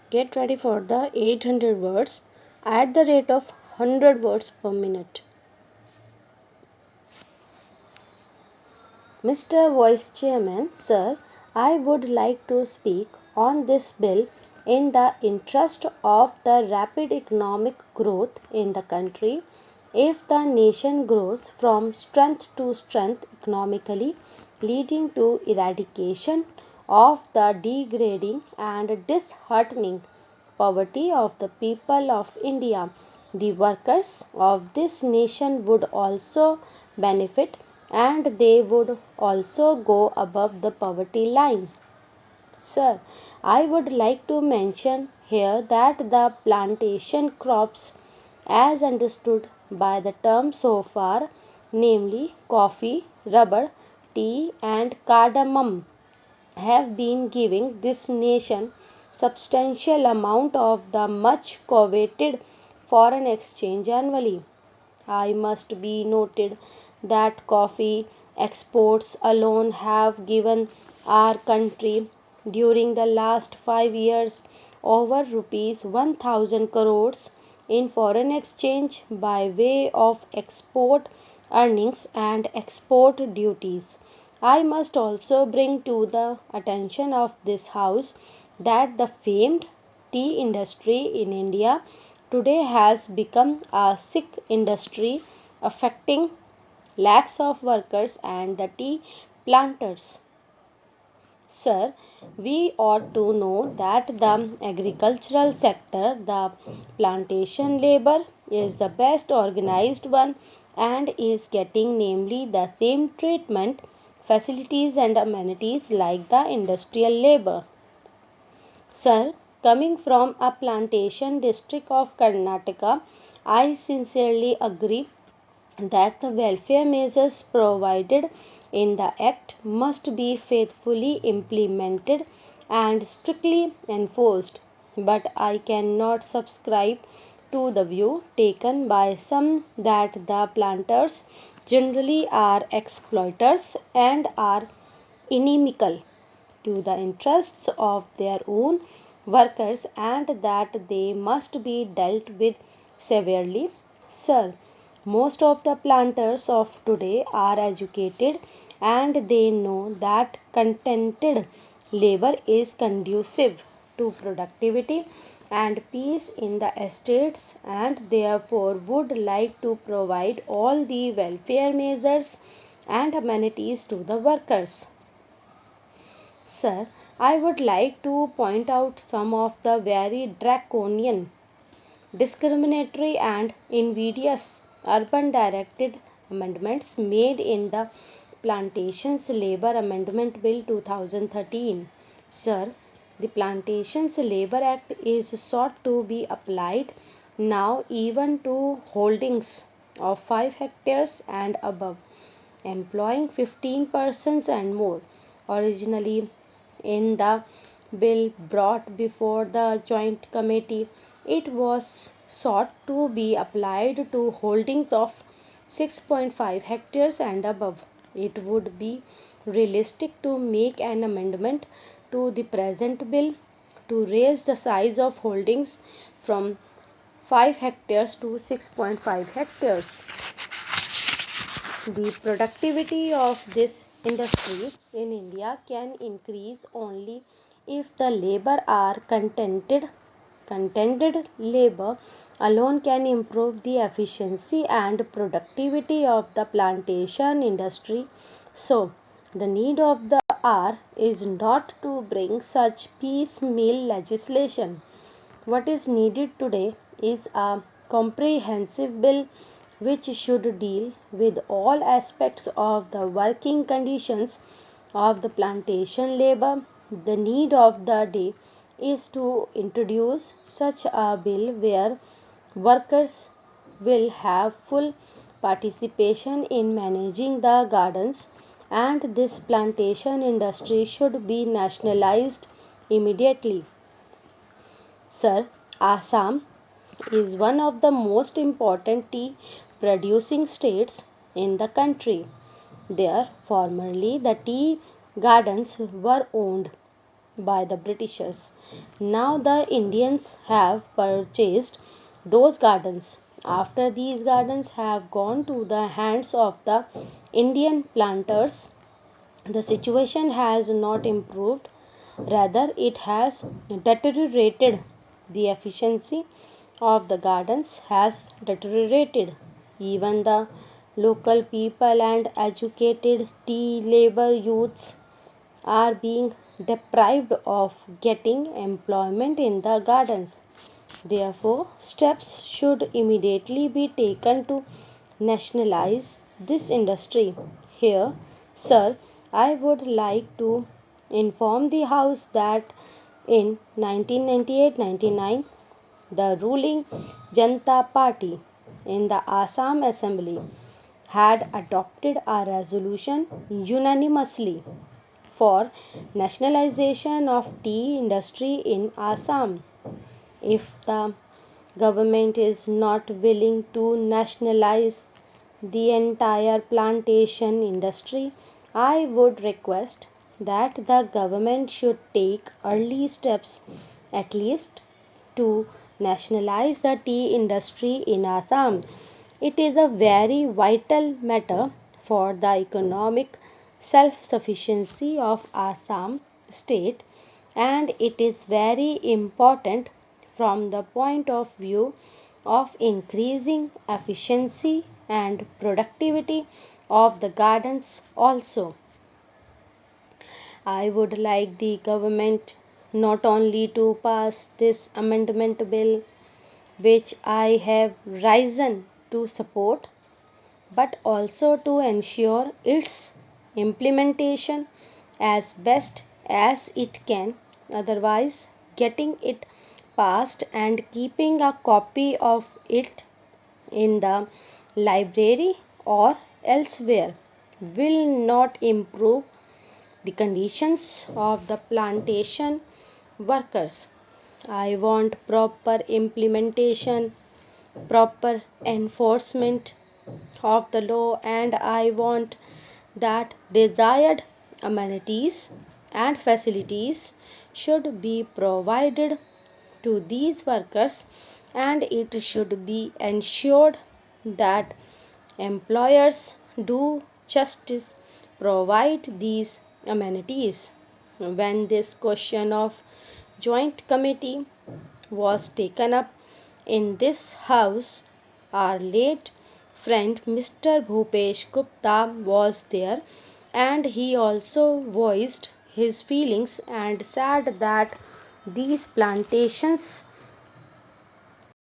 Get ready for the 800 words at the rate of 100 words per minute. Mr. Vice Chairman, sir, I would like to speak on this bill in the interest of the rapid economic growth in the country. If the nation grows from strength to strength economically, leading to eradication of the degrading and disheartening poverty of the people of India, the workers of this nation would also benefit and they would also go above the poverty line. Sir, I would like to mention here that the plantation crops, as understood by the term so far, namely coffee, rubber, tea, and cardamom, have been giving this nation substantial amount of the much coveted foreign exchange annually. I must be noted that coffee exports alone have given our country during the last 5 years over rupees 1000 crores in foreign exchange by way of export earnings and export duties. I must also bring to the attention of this House that the famed tea industry in India today has become a sick industry affecting lakhs of workers and the tea planters. Sir, we ought to know that the agricultural sector, the plantation labor, is the best organized one and is getting namely the same treatment, facilities, and amenities like the industrial labor. Sir, coming from a plantation district of Karnataka, I sincerely agree that the welfare measures provided in the Act must be faithfully implemented and strictly enforced. But I cannot subscribe to the view taken by some that the planters generally are exploiters and are inimical to the interests of their own workers and that they must be dealt with severely. Sir, most of the planters of today are educated and they know that contented labor is conducive to productivity and peace in the estates and therefore would like to provide all the welfare measures and amenities to the workers. Sir, I would like to point out some of the very draconian, discriminatory, and invidious urban directed amendments made in the Plantations Labor Amendment Bill 2013. Sir, the Plantations Labor Act is sought to be applied now even to holdings of 5 hectares and above, employing 15 persons and more. Originally, in the bill brought before the Joint Committee, it was sought to be applied to holdings of 6.5 hectares and above. It would be realistic to make an amendment to the present bill to raise the size of holdings from 5 hectares to 6.5 hectares. The productivity of this industry in India can increase only if the labor are contented. Contented labor alone can improve the efficiency and productivity of the plantation industry. So, the need of the hour is not to bring such piecemeal legislation. What is needed today is a comprehensive bill which should deal with all aspects of the working conditions of the plantation labor. The need of the day is to introduce such a bill where workers will have full participation in managing the gardens and this plantation industry should be nationalized immediately. Sir, Assam is one of the most important tea producing states in the country. There, formerly, the tea gardens were owned by the Britishers. Now the Indians have purchased those gardens. After these gardens have gone to the hands of the Indian planters, the situation has not improved, rather, it has deteriorated. The efficiency of the gardens has deteriorated. Even the local people and educated tea labor youths are being deprived of getting employment in the gardens. Therefore, steps should immediately be taken to nationalize this industry. Here, sir, I would like to inform the House that in 1998-99, the ruling Janata Party in the Assam Assembly had adopted a resolution unanimously for nationalization of tea industry in Assam. If the government is not willing to nationalize the entire plantation industry, I would request that the government should take early steps, at least to nationalize the tea industry in Assam. It is a very vital matter for the economic self sufficiency of Assam state, and it is very important from the point of view of increasing efficiency and productivity of the gardens also. I would like the government not only to pass this amendment bill, which I have risen to support, but also to ensure its implementation as best as it can. Otherwise, getting it passed and keeping a copy of it in the library or elsewhere will not improve the conditions of the plantation workers. I want proper implementation, proper enforcement of the law, and I want that desired amenities and facilities should be provided to these workers, and it should be ensured that employers do justice provide these amenities. When this question of joint committee was taken up in this house, our late friend Mr. Bhupesh Gupta was there, and he also voiced his feelings and said that these plantations